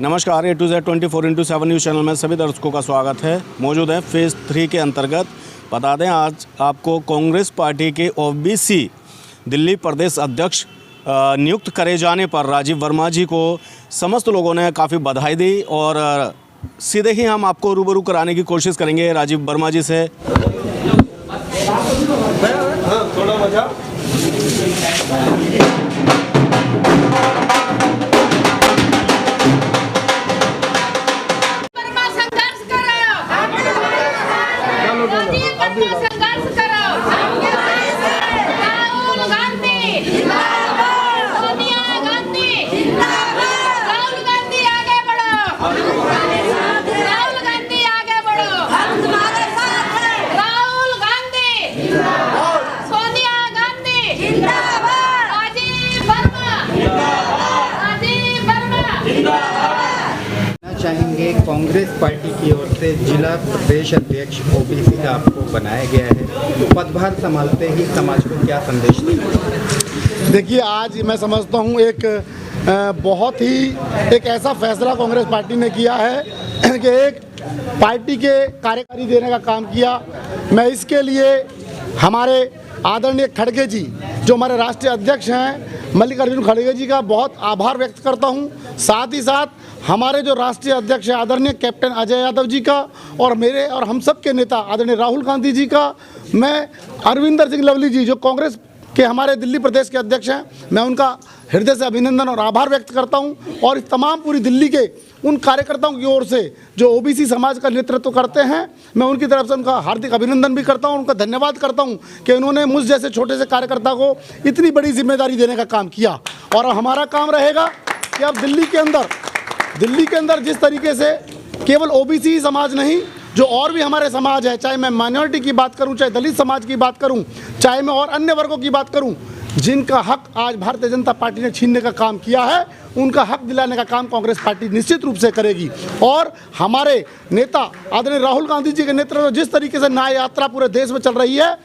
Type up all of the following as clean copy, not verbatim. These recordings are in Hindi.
नमस्कार, A to Z 24/7 news channel में सभी दर्शकों का स्वागत है। मौजूद है फेज़ 3 के अंतर्गत। बता दें, आज आपको कांग्रेस पार्टी के OBC दिल्ली प्रदेश अध्यक्ष नियुक्त करे जाने पर राजीव वर्मा जी को समस्त लोगों ने काफ़ी बधाई दी और सीधे ही हम आपको रूबरू कराने की कोशिश करेंगे राजीव वर्मा जी से। थोड़ा मजा संघर्ष करो। राहुल गांधी जिंदाबाद, सोनिया गांधी जिंदाबाद, राहुल गांधी आगे बढ़ो, राहुल गांधी आगे बढ़ो, हम तुम्हारे साथ हैं। राहुल गांधी जिंदाबाद, सोनिया गांधी जिंदाबाद, राजीव वर्मा जिंदाबाद, राजीव वर्मा जिंदाबाद। चाहेंगे कांग्रेस पार्टी की ओर से जिला प्रदेश अध्यक्ष OBC का आपको बनाया गया है, पदभार संभालते ही समाज को क्या संदेश देंगे? देखिए, आज मैं समझता हूँ बहुत ही एक ऐसा फैसला कांग्रेस पार्टी ने किया है कि एक पार्टी के कार्यकारी देने का काम किया। मैं इसके लिए हमारे आदरणीय खड़गे जी, जो हमारे राष्ट्रीय अध्यक्ष हैं, मल्लिकार्जुन खड़गे जी का बहुत आभार व्यक्त करता हूं। साथ ही साथ हमारे जो राष्ट्रीय अध्यक्ष हैं आदरणीय कैप्टन अजय यादव जी का और मेरे और हम सब के नेता आदरणीय राहुल गांधी जी का, मैं अरविंदर सिंह लवली जी जो कांग्रेस के हमारे दिल्ली प्रदेश के अध्यक्ष हैं, मैं उनका हृदय से अभिनंदन और आभार व्यक्त करता हूं। और इस तमाम पूरी दिल्ली के उन कार्यकर्ताओं की ओर से जो OBC समाज का नेतृत्व करते हैं, मैं उनकी तरफ से उनका हार्दिक अभिनंदन भी करता हूं, उनका धन्यवाद करता हूं कि उन्होंने मुझ जैसे छोटे से कार्यकर्ता को इतनी बड़ी जिम्मेदारी देने का काम किया। और हमारा काम रहेगा कि अब दिल्ली के अंदर जिस तरीके से केवल OBC समाज नहीं, जो और भी हमारे समाज है, चाहे मैं माइनॉरिटी की बात करूं, चाहे दलित समाज की बात करूं, चाहे मैं और अन्य वर्गों की बात करूं, जिनका हक आज भारतीय जनता पार्टी ने छीनने का काम किया है, उनका हक दिलाने का काम कांग्रेस पार्टी निश्चित रूप से करेगी। और हमारे नेता आदरणीय राहुल गांधी जी के नेतृत्व में जिस तरीके से न्याय यात्रा पूरे देश में चल रही है,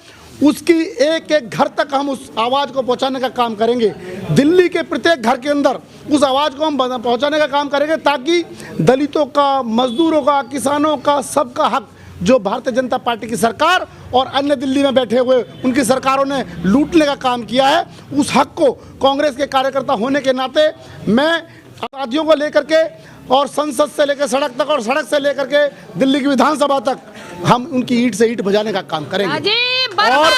उसकी एक एक घर तक हम उस आवाज़ को पहुंचाने का काम करेंगे। दिल्ली के प्रत्येक घर के अंदर उस आवाज़ को हम पहुंचाने का काम करेंगे, ताकि दलितों का, मजदूरों का, किसानों का, सबका हक जो भारतीय जनता पार्टी की सरकार और अन्य दिल्ली में बैठे हुए उनकी सरकारों ने लूटने का काम किया है, उस हक को कांग्रेस के कार्यकर्ता होने के नाते मैं अपराधियों को लेकर के और संसद से लेकर सड़क तक और सड़क से लेकर के दिल्ली की विधानसभा तक हम उनकी ईंट से ईंट बजाने का काम करेंगे। और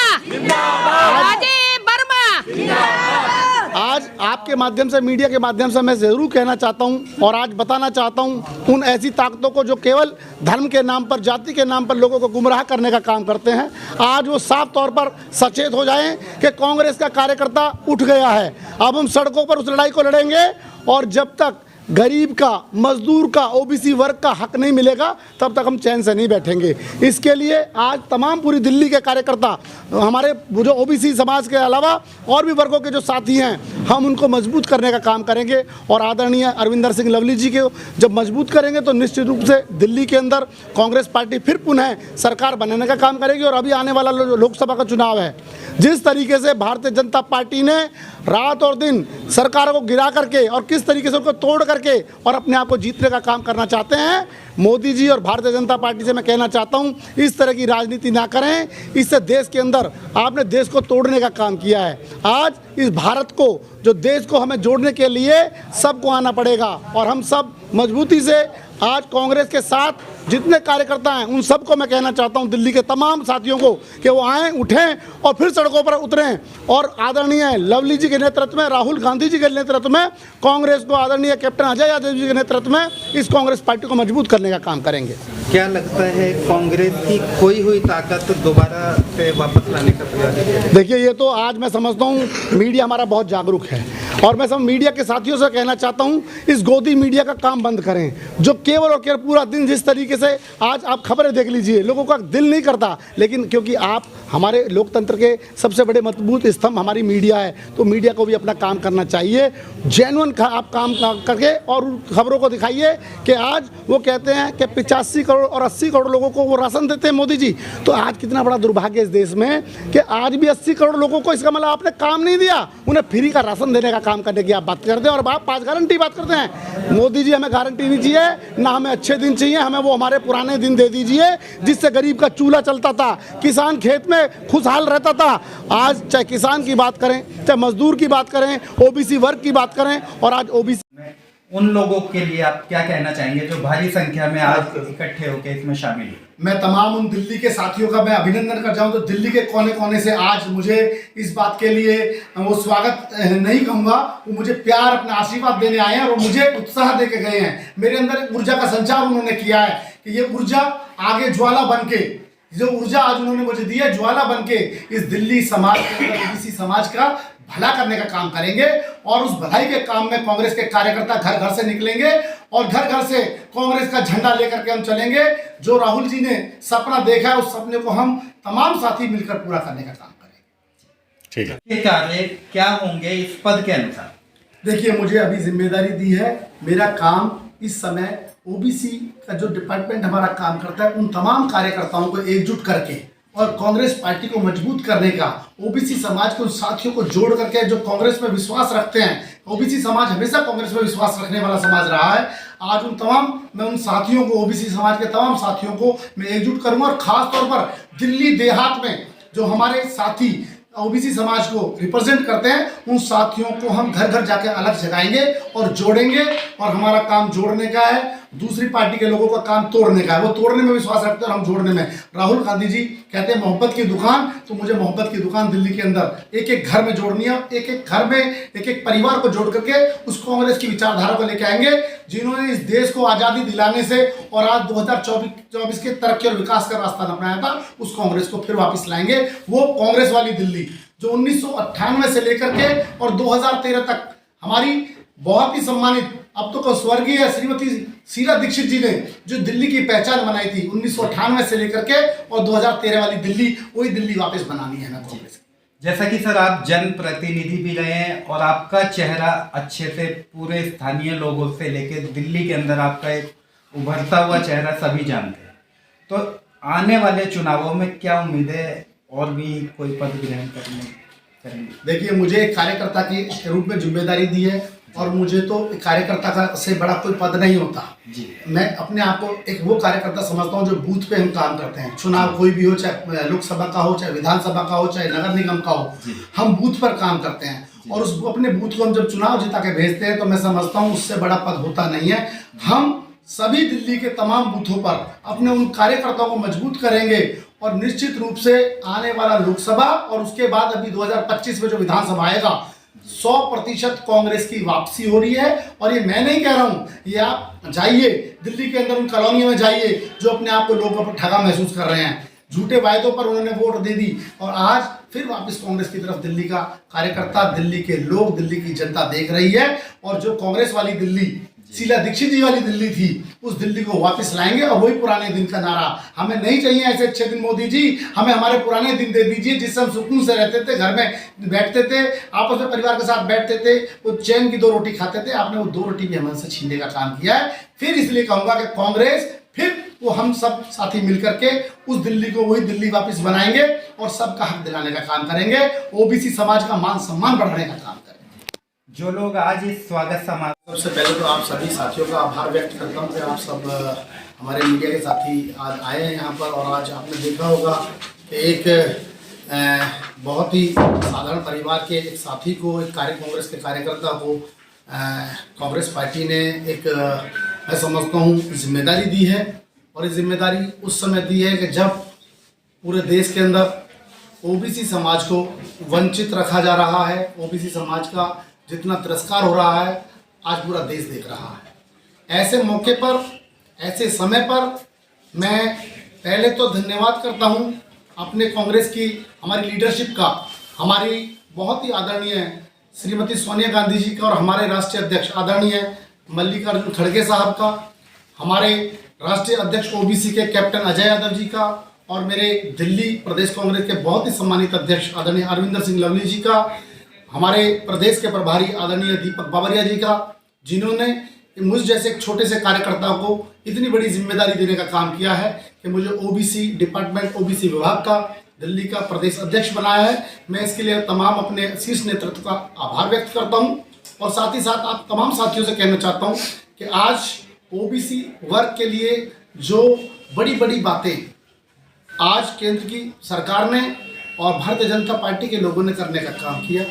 आज आपके माध्यम से, मीडिया के माध्यम से मैं ज़रूर कहना चाहता हूं और आज बताना चाहता हूं उन ऐसी ताकतों को जो केवल धर्म के नाम पर, जाति के नाम पर लोगों को गुमराह करने का काम करते हैं, आज वो साफ तौर पर सचेत हो जाएं कि कांग्रेस का कार्यकर्ता उठ गया है। अब हम सड़कों पर उस लड़ाई को लड़ेंगे और जब तक गरीब का, मजदूर का, OBC वर्ग का हक नहीं मिलेगा, तब तक हम चैन से नहीं बैठेंगे। इसके लिए आज तमाम पूरी दिल्ली के कार्यकर्ता, हमारे जो OBC समाज के अलावा और भी वर्गों के जो साथी हैं, हम उनको मजबूत करने का काम करेंगे। और आदरणीय अरविंदर सिंह लवली जी के जब मजबूत करेंगे तो निश्चित रूप से दिल्ली के अंदर कांग्रेस पार्टी फिर पुनः सरकार बनाने का काम करेगी। और अभी आने वाला लोकसभा का चुनाव है, जिस तरीके से भारतीय जनता पार्टी ने रात और दिन सरकारों को गिरा करके और किस तरीके से उनको तोड़ करके और अपने आप को जीतने का काम करना चाहते हैं, मोदी जी और भारतीय जनता पार्टी से मैं कहना चाहता हूं, इस तरह की राजनीति ना करें। इससे देश के अंदर आपने देश को तोड़ने का काम किया है। आज इस भारत को, जो देश को हमें जोड़ने के लिए सबको आना पड़ेगा और हम सब मजबूती से आज कांग्रेस के साथ जितने कार्यकर्ता हैं उन सबको मैं कहना चाहता हूं, दिल्ली के तमाम साथियों को, कि वो आएँ, उठें और फिर सड़कों पर उतरें और आदरणीय लवली जी के नेतृत्व में, राहुल गांधी जी के नेतृत्व में कांग्रेस को, आदरणीय कैप्टन अजय यादव जी के नेतृत्व में इस कांग्रेस पार्टी को मजबूत करने का काम करेंगे। क्या लगता है कांग्रेस की खोई हुई ताकत दोबारा से वापस लाने का प्रयास? देखिए, ये तो आज मैं समझता हूँ मीडिया हमारा बहुत जागरूक है और मैं सब मीडिया के साथियों से कहना चाहता हूँ, इस गोदी मीडिया का काम बंद करें, जो केवल और केवल पूरा दिन जिस तरीके से आज आप खबरें देख लीजिए, लोगों का दिल नहीं करता, लेकिन क्योंकि आप हमारे लोकतंत्र के सबसे बड़े मजबूत स्तंभ हमारी मीडिया है, तो मीडिया को भी अपना काम करना चाहिए। जेन्युइन आप काम करके और खबरों को दिखाइए कि आज वो कहते हैं कि 85 करोड़ और 80 करोड़ लोगों को वो राशन देते हैं मोदी जी, तो आज कितना बड़ा दुर्भाग्य इस देश में कि आज भी 80 करोड़ लोगों को, इसका मतलब आपने काम नहीं दिया, उन्हें फ्री का राशन देने का काम करने की आप बात करते हैं और आप 5 गारंटी बात करते हैं। मोदी जी हमें गारंटी नहीं चाहिए, ना हमें अच्छे दिन चाहिए, हमें वो हमारे पुराने दिन दे दीजिए जिससे गरीब का चूल्हा चलता था, किसान खेत में खुशहाल रहता था। आज चाहे किसान की बात करें, चाहे मजदूर की बात करें, ओबीसी वर्ग की बात करें, और आज ओबीसी उन लोगों के लिए आप क्या कहना चाहेंगे जो भारी संख्या में आज इकट्ठे होकर इसमें शामिल हुए? मैं तमाम उन दिल्ली के साथियों का मैं अभिनंदन कर जाऊं तो दिल्ली के कोने कोने से आज मुझे इस बात के लिए वो स्वागत नहीं कहूँगा, वो मुझे प्यार अपना आशीर्वाद देने आए हैं और मुझे उत्साह दे के गए हैं। मेरे अंदर एक ऊर्जा का संचार उन्होंने किया है कि ये ऊर्जा आगे ज्वाला बन के, जो ऊर्जा आज उन्होंने मुझे दी है, ज्वाला बन के इस दिल्ली समाज के अंदर ओबीसी समाज का भला करने का काम करेंगे। और उस भलाई के काम में कांग्रेस के कार्यकर्ता घर घर से निकलेंगे और घर घर से कांग्रेस का झंडा लेकर के हम चलेंगे। जो राहुल जी ने सपना देखा है उस सपने को हम तमाम साथी मिलकर पूरा करने का काम करेंगे। ठीक है। ये कार्य क्या होंगे इस पद के अनुसार? देखिए, मुझे अभी जिम्मेदारी दी है। मेरा काम इस समय ओबीसी का जो डिपार्टमेंट हमारा काम करता है उन तमाम कार्यकर्ताओं को एकजुट करके और कांग्रेस पार्टी को मजबूत करने का, ओबीसी समाज के उन साथियों को जोड़ करके जो कांग्रेस में विश्वास रखते हैं। ओबीसी समाज हमेशा कांग्रेस में विश्वास रखने वाला समाज रहा है। आज मैं उन साथियों को, ओबीसी समाज के तमाम साथियों को मैं एकजुट करूंगा और खास तौर पर दिल्ली देहात में जो हमारे साथी ओबीसी समाज को रिप्रेजेंट करते हैं उन साथियों को हम घर घर जाके अलग जगाएंगे और जोड़ेंगे। और हमारा काम जोड़ने का है, दूसरी पार्टी के लोगों का काम तोड़ने का है। वो तोड़ने में विश्वास रखते हैं और हम जोड़ने में। राहुल गांधी जी कहते हैं मोहब्बत की दुकान, तो मुझे मोहब्बत की दुकान दिल्ली के अंदर एक एक घर में जोड़नी है। एक एक घर में एक एक परिवार को जोड़ करके उस कांग्रेस की विचारधारा को लेके आएंगे जिन्होंने इस देश को आज़ादी दिलाने से और आज 2024 के तरक्की और विकास का रास्ता अपनाया था, उस कांग्रेस को फिर वापस लाएंगे। वो कांग्रेस वाली दिल्ली जो 1998 से लेकर के और 2013 तक हमारी बहुत ही सम्मानित, अब तो स्वर्गीय श्रीमती शीला दीक्षित जी ने जो दिल्ली की पहचान बनाई थी 1998 से लेकर के और 2013 वाली दिल्ली, वही दिल्ली वापस बनानी है ना कांग्रेस। जैसा कि सर आप जनप्रतिनिधि भी रहे हैं और आपका चेहरा अच्छे से पूरे स्थानीय लोगों से लेकर दिल्ली के अंदर आपका एक उभरता हुआ चेहरा सभी जानते हैं, तो आने वाले चुनावों में क्या उम्मीद है और भी कोई पद ग्रहण करेंगे? देखिए, मुझे एक कार्यकर्ता के रूप में जिम्मेदारी दी है और मुझे तो कार्यकर्ता का से बड़ा कोई पद नहीं होता जी। मैं अपने आप को एक वो कार्यकर्ता समझता हूँ जो बूथ पे हम काम करते हैं। चुनाव कोई भी हो, चाहे लोकसभा का हो, चाहे विधानसभा का हो, चाहे नगर निगम का हो, हम बूथ पर काम करते हैं और उस अपने बूथ को हम जब चुनाव जिता के भेजते हैं तो मैं समझता हूँ उससे बड़ा पद होता नहीं है। हम सभी दिल्ली के तमाम बूथों पर अपने उन कार्यकर्ताओं को मजबूत करेंगे और निश्चित रूप से आने वाला लोकसभा और उसके बाद अभी 2025 में जो विधानसभा आएगा 100% कांग्रेस की वापसी हो रही है। और ये मैं नहीं कह रहा हूँ, ये आप जाइए दिल्ली के अंदर उन कॉलोनियों में जाइए जो अपने आप को लोगों पर ठगा महसूस कर रहे हैं। झूठे वायदों पर उन्होंने वोट दे दी और आज फिर वापस कांग्रेस की तरफ दिल्ली का कार्यकर्ता, दिल्ली के लोग, दिल्ली की जनता देख रही है। और जो कांग्रेस वाली दिल्ली, शीला दीक्षित जी वाली दिल्ली थी, उस दिल्ली को वापस लाएंगे। और वही पुराने दिन का नारा, हमें नहीं चाहिए ऐसे अच्छे दिन मोदी जी, हमें हमारे पुराने दिन दे दीजिए जिससे हम सुकून से रहते थे, घर में बैठते थे, आपस में परिवार के साथ बैठते थे, वो चैन की 2 रोटी खाते थे। आपने वो 2 रोटी भी हमसे छीनने का काम किया है। फिर इसलिए कहूँगा कि कांग्रेस फिर वो हम सब साथी मिलकर के उस दिल्ली को, वही दिल्ली वापस बनाएंगे और सबका हक दिलाने का काम करेंगे, ओबीसी समाज का मान सम्मान बढ़ाने का काम करेंगे। जो लोग आज इस स्वागत समारोह, सबसे पहले तो आप सभी साथियों का आभार व्यक्त करता हूँ कि आप सब हमारे मीडिया के साथी आज आए हैं यहाँ पर। और आज आपने देखा होगा कि एक बहुत ही साधारण परिवार के एक साथी को, एक कांग्रेस के कार्यकर्ता को कांग्रेस पार्टी ने एक मैं समझता हूँ जिम्मेदारी दी है। और ये जिम्मेदारी उस समय दी है कि जब पूरे देश के अंदर ओबीसी समाज को वंचित रखा जा रहा है, ओबीसी समाज का जितना तिरस्कार हो रहा है आज पूरा देश देख रहा है। ऐसे मौके पर, ऐसे समय पर मैं पहले तो धन्यवाद करता हूं अपने कांग्रेस की, हमारी लीडरशिप का, हमारी बहुत ही आदरणीय श्रीमती सोनिया गांधी जी का और हमारे राष्ट्रीय अध्यक्ष आदरणीय मल्लिकार्जुन खड़गे साहब का, हमारे राष्ट्रीय अध्यक्ष ओबीसी के कैप्टन अजय यादव जी का और मेरे दिल्ली प्रदेश कांग्रेस के बहुत ही सम्मानित अध्यक्ष आदरणीय अरविंदर सिंह लवली जी का, हमारे प्रदेश के प्रभारी आदरणीय दीपक बाबरिया जी का, जिन्होंने मुझ जैसे एक छोटे से कार्यकर्ता को इतनी बड़ी जिम्मेदारी देने का काम किया है कि मुझे ओबीसी डिपार्टमेंट, ओबीसी विभाग का दिल्ली का प्रदेश अध्यक्ष बनाया है। मैं इसके लिए तमाम अपने शीर्ष नेतृत्व का आभार व्यक्त करता हूं। और साथ ही साथ आप तमाम साथियों से कहना चाहता हूँ कि आज ओबीसी वर्ग के लिए जो बड़ी बड़ी बातें आज केंद्र की सरकार ने और भारतीय जनता पार्टी के लोगों ने करने का काम किया,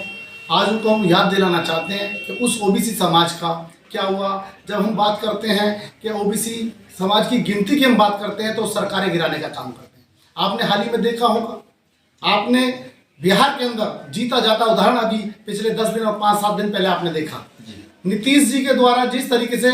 आज उनको हम याद दिलाना चाहते हैं कि उस ओबीसी समाज का क्या हुआ। जब हम बात करते हैं कि ओबीसी समाज की गिनती की हम बात करते हैं तो सरकारें गिराने का काम करते हैं। आपने हाल ही में देखा होगा, आपने बिहार के अंदर जीता जाता उदाहरण अभी पिछले 10 दिन और 5-7 दिन पहले आपने देखा, नीतीश जी के द्वारा जिस तरीके से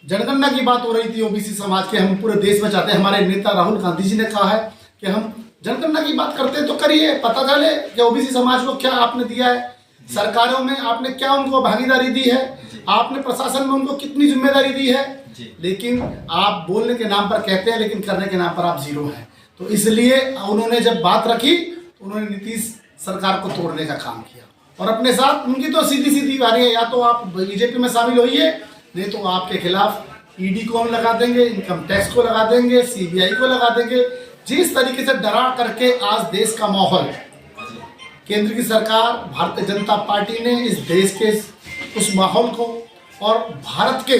जनगणना की बात हो रही थी ओबीसी समाज के, हम पूरे देश में चाहते हैं। हमारे नेता राहुल गांधी जी ने कहा है कि हम जनगणना की बात करते हैं तो करिए, पता चले कि ओबीसी समाज को क्या आपने दिया है, सरकारों में आपने क्या उनको भागीदारी दी है, आपने प्रशासन में उनको कितनी जिम्मेदारी दी है। लेकिन आप बोलने के नाम पर कहते हैं लेकिन करने के नाम पर आप जीरो हैं। तो इसलिए उन्होंने जब बात रखी, उन्होंने नीतीश सरकार को तोड़ने का काम किया और अपने साथ उनकी तो सीधी सीधी वारी है, या तो आप बीजेपी में शामिल होइए, नहीं तो आपके खिलाफ ईडी को हम लगा देंगे, इनकम टैक्स को लगा देंगे, सीबीआई को लगा देंगे। जिस तरीके से डरा करके आज देश का माहौल, केंद्र की सरकार भारतीय जनता पार्टी ने इस देश के उस माहौल को और भारत के,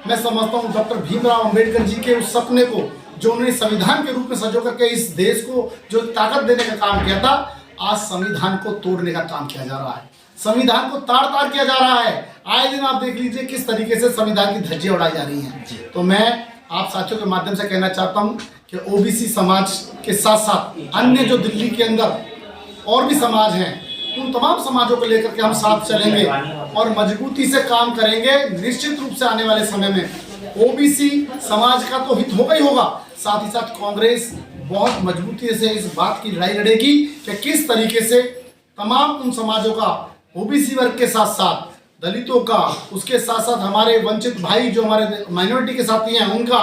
मैं समझता हूँ डॉक्टर भीमराव अंबेडकर जी के उस सपने को जो उन्होंने संविधान के रूप में सजो करके इस देश को जो ताकत देने का काम किया था, आज संविधान को तोड़ने का काम किया जा रहा है, संविधान को ताड़ ताड़ किया जा रहा है। आए दिन आप देख लीजिए किस तरीके से संविधान की धज्जियां उड़ाई जा रही हैं। तो मैं आप साथियों के माध्यम से कहना चाहता हूं कि ओबीसी समाज के साथ साथ अन्य जो दिल्ली के अंदर और भी समाज हैं, उन तमाम समाजों को लेकर के हम साथ चलेंगे और मजबूती से काम करेंगे। निश्चित रूप से आने वाले समय में ओबीसी समाज का तो हित होगा ही होगा, साथ ही साथ कांग्रेस बहुत मजबूती से इस बात की लड़ाई लड़ेगी कि किस तरीके से तमाम उन समाजों का, ओबीसी वर्ग के साथ साथ दलितों का, उसके साथ साथ हमारे वंचित भाई जो हमारे माइनॉरिटी के साथी हैं, उनका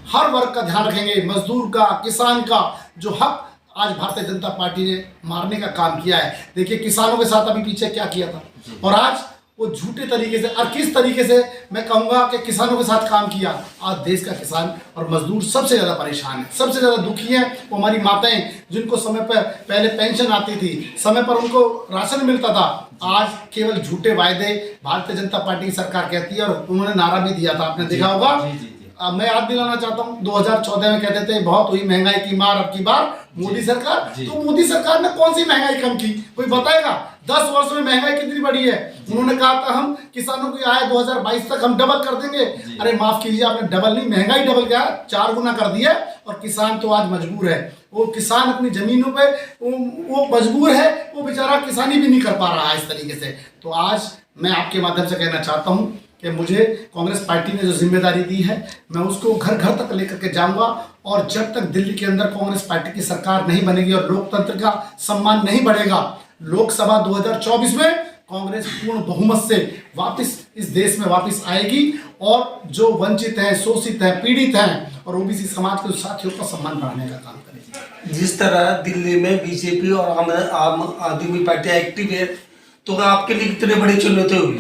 हर वर्ग का ध्यान रखेंगे, मजदूर का, किसान का जो हक आज भारतीय जनता पार्टी ने मारने का काम किया है। देखिए किसानों के साथ अभी पीछे क्या किया था और आज वो झूठे तरीके से और किस तरीके से मैं कहूँगा कि किसानों के साथ काम किया। आज देश का किसान और मजदूर सबसे ज़्यादा परेशान है, सबसे ज़्यादा दुखी हैं। वो हमारी माताएं जिनको समय पर पहले पेंशन आती थी, समय पर उनको राशन मिलता था, आज केवल झूठे वायदे भारतीय जनता पार्टी की सरकार कहती है और उन्होंने नारा भी दिया था, आपने देखा होगा। मैं याद दिलाना चाहता हूँ 2014 में कहते थे बहुत हुई महंगाई की मार, अब की बार मोदी सरकार। तो मोदी सरकार ने कौन सी महंगाई कम की, कोई बताएगा? 10 वर्ष में महंगाई कितनी बढ़ी है? उन्होंने कहा था हम किसानों की आय 2022 तक हम डबल कर देंगे। अरे माफ कीजिए, आपने डबल नहीं, महंगाई डबल क्या 4 गुना कर दिया और किसान तो आज मजबूर है। वो किसान अपनी जमीनों पे वो मजबूर है, वो बेचारा किसानी भी नहीं कर पा रहा है इस तरीके से। तो आज मैं आपके माध्यम से कहना चाहता हूँ कि मुझे कांग्रेस पार्टी ने जो जिम्मेदारी दी है, मैं उसको घर घर तक लेकर के जाऊंगा और जब तक दिल्ली के अंदर कांग्रेस पार्टी की सरकार नहीं बनेगी और लोकतंत्र का सम्मान नहीं बढ़ेगा, लोकसभा 2024 में कांग्रेस पूर्ण बहुमत से वापस इस देश में वापस आएगी और जो वंचित हैं, शोषित हैं, पीड़ित हैं और ओबीसी समाज के साथियों का सम्मान बढ़ाने का काम करेगी। जिस तरह दिल्ली में बीजेपी और आम आदमी पार्टी एक्टिव है, तो आपके लिए कितने बड़ी चुनौती होगी?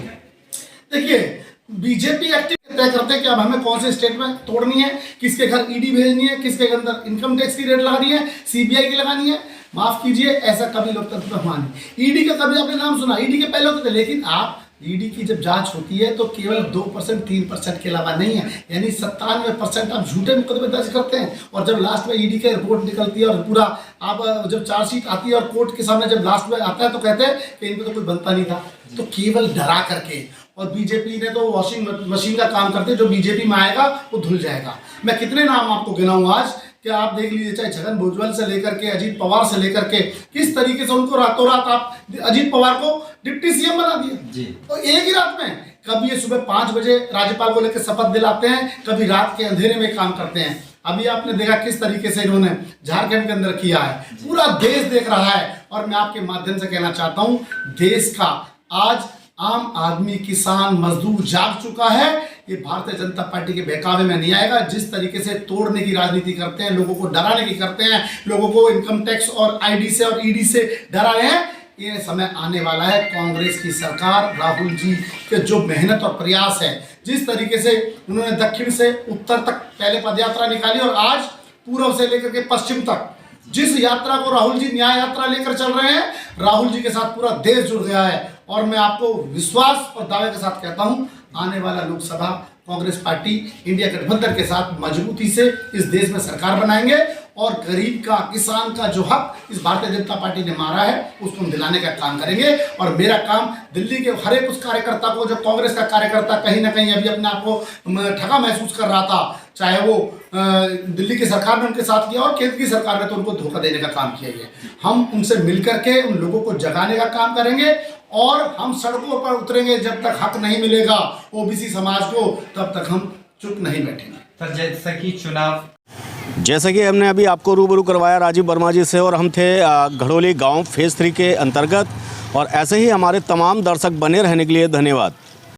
देखिए बीजेपी एक्टिव तय करते हैं कि अब हमें कौन से स्टेट में तोड़नी है, किसके घर ईडी भेजनी है, किसके अंदर इनकम टैक्स की रेट लगानी है, सीबीआई की लगानी है। माफ कीजिए, ऐसा कभी लोकतंत्र में हुआ नहीं। ईडी का कभी आपने नाम सुना? ईडी के पहले होते थे, लेकिन आप ईडी की जब जांच होती है तो केवल 2% 3% के अलावा नहीं है, यानी 97% आप झूठे मुकदमे दर्ज करते हैं। और जब लास्ट में ईडी की रिपोर्ट निकलती है और पूरा आप जब चार्जशीट आती है और कोर्ट के सामने जब लास्ट में आता है तो कहते हैं कि इन पर तो कोई बनता नहीं था। तो केवल डरा करके, और बीजेपी ने तो वॉशिंग मशीन का काम करते, जो बीजेपी में आएगा वो धुल जाएगा। मैं कितने नाम आपको गिनाऊं आज कि आप देख लीजिए, चाहे छगन भुजबल से लेकर के अजीत पवार से लेकर के, किस तरीके से उनको रातों रात आप अजीत पवार को डिप्टी सीएम बना दिया तो एक ही रात में। कभी ये सुबह 5 बजे राज्यपाल को लेकर शपथ दिलाते हैं, कभी रात के अंधेरे में काम करते हैं। अभी आपने देखा किस तरीके से इन्होंने झारखंड के अंदर किया है, पूरा देश देख रहा है। और मैं आपके माध्यम से कहना चाहता हूं, देश का आज आम आदमी, किसान, मजदूर जाग चुका है। ये भारतीय जनता पार्टी के बहकावे में नहीं आएगा। जिस तरीके से तोड़ने की राजनीति करते हैं, लोगों को डराने की करते हैं, लोगों को इनकम टैक्स और आईडी से और ईडी से डरा रहे हैं, ये समय आने वाला है। कांग्रेस की सरकार, राहुल जी के जो मेहनत और प्रयास है, जिस तरीके से उन्होंने दक्षिण से उत्तर तक पहले पदयात्रा निकाली और आज पूर्व से लेकर के पश्चिम तक जिस यात्रा को राहुल जी न्याय यात्रा लेकर चल रहे हैं, राहुल जी के साथ पूरा देश जुड़ गया है। और मैं आपको विश्वास और दावे के साथ कहता हूं, आने वाला लोकसभा कांग्रेस पार्टी इंडिया गठबंधन के साथ मजबूती से इस देश में सरकार बनाएंगे और गरीब का, किसान का जो हक इस भारतीय जनता पार्टी ने मारा है उसको हम दिलाने का काम करेंगे। और मेरा काम दिल्ली के हर एक उस कार्यकर्ता को, जो कांग्रेस का कार्यकर्ता कहीं ना कहीं अभी अपने आप को ठगा महसूस कर रहा था, चाहे वो दिल्ली की सरकार ने उनके साथ किया और केंद्र की सरकार ने तो उनको धोखा देने का काम किया है, हम उनसे मिलकर के उन लोगों को जगाने का काम करेंगे और हम सड़कों पर उतरेंगे। जब तक हक नहीं मिलेगा ओबीसी समाज को, तब तक हम चुप नहीं बैठेंगे। सर, जैसा कि चुनाव, जैसा कि हमने अभी आपको रूबरू करवाया राजीव वर्मा जी से, और हम थे घड़ोली गांव फेज 3 के अंतर्गत, और ऐसे ही हमारे तमाम दर्शक बने रहने के लिए धन्यवाद।